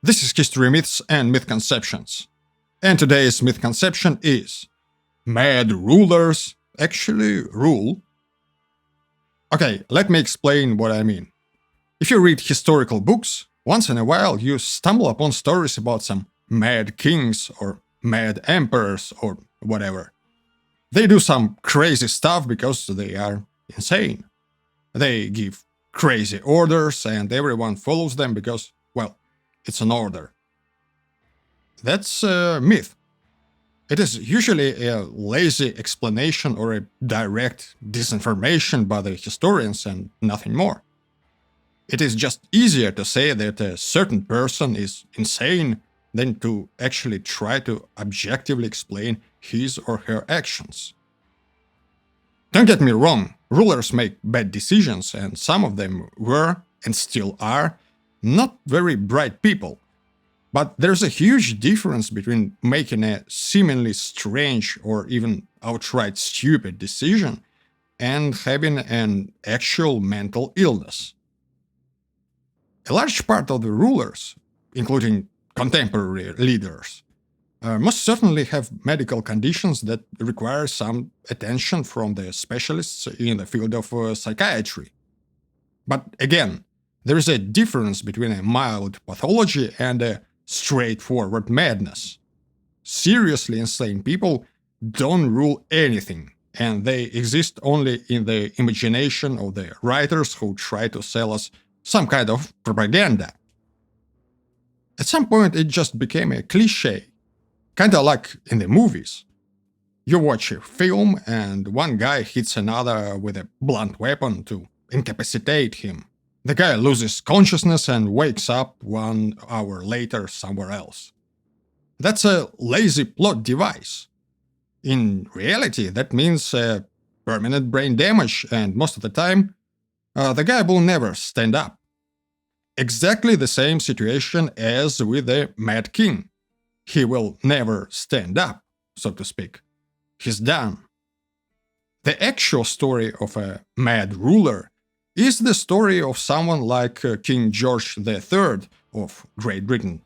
This is History Myths and Myth Conceptions. And today's myth conception is: mad rulers actually rule? Okay, let me explain what I mean. If you read historical books, once in a while you stumble upon stories about some mad kings or mad emperors or whatever. They do some crazy stuff because they are insane. They give crazy orders and everyone follows them because, well, it's an order. That's a myth. It is usually a lazy explanation or a direct disinformation by the historians and nothing more. It is just easier to say that a certain person is insane than to actually try to objectively explain his or her actions. Don't get me wrong, rulers make bad decisions, and some of them were, and still are, not very bright people. But there's a huge difference between making a seemingly strange or even outright stupid decision and having an actual mental illness. A large part of the rulers, including contemporary leaders, must certainly have medical conditions that require some attention from the specialists in the field of psychiatry. But again, there is a difference between a mild pathology and a straightforward madness. Seriously insane people don't rule anything, and they exist only in the imagination of the writers who try to sell us some kind of propaganda. At some point, it just became a cliche, kinda like in the movies. You watch a film and one guy hits another with a blunt weapon to incapacitate him. The guy loses consciousness and wakes up 1 hour later somewhere else. That's a lazy plot device. In reality, that means permanent brain damage, and most of the time, the guy will never stand up. Exactly the same situation as with the Mad King. He will never stand up, so to speak. He's done. The actual story of a mad ruler is the story of someone like King George III of Great Britain.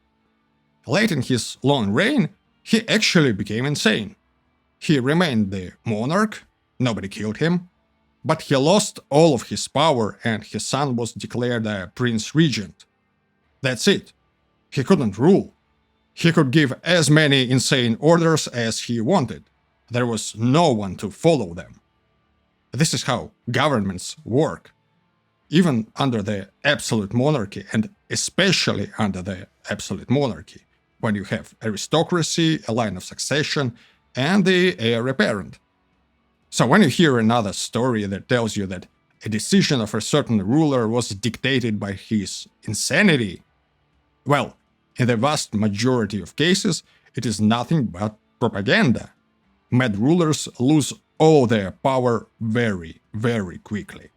Late in his long reign, he actually became insane. He remained the monarch, nobody killed him, but he lost all of his power and his son was declared a prince regent. That's it. He couldn't rule. He could give as many insane orders as he wanted. There was no one to follow them. This is how governments work. Even under the absolute monarchy, and especially under the absolute monarchy, when you have aristocracy, a line of succession, and the heir apparent. So when you hear another story that tells you that a decision of a certain ruler was dictated by his insanity, well, in the vast majority of cases, it is nothing but propaganda. Mad rulers lose all their power very, very quickly.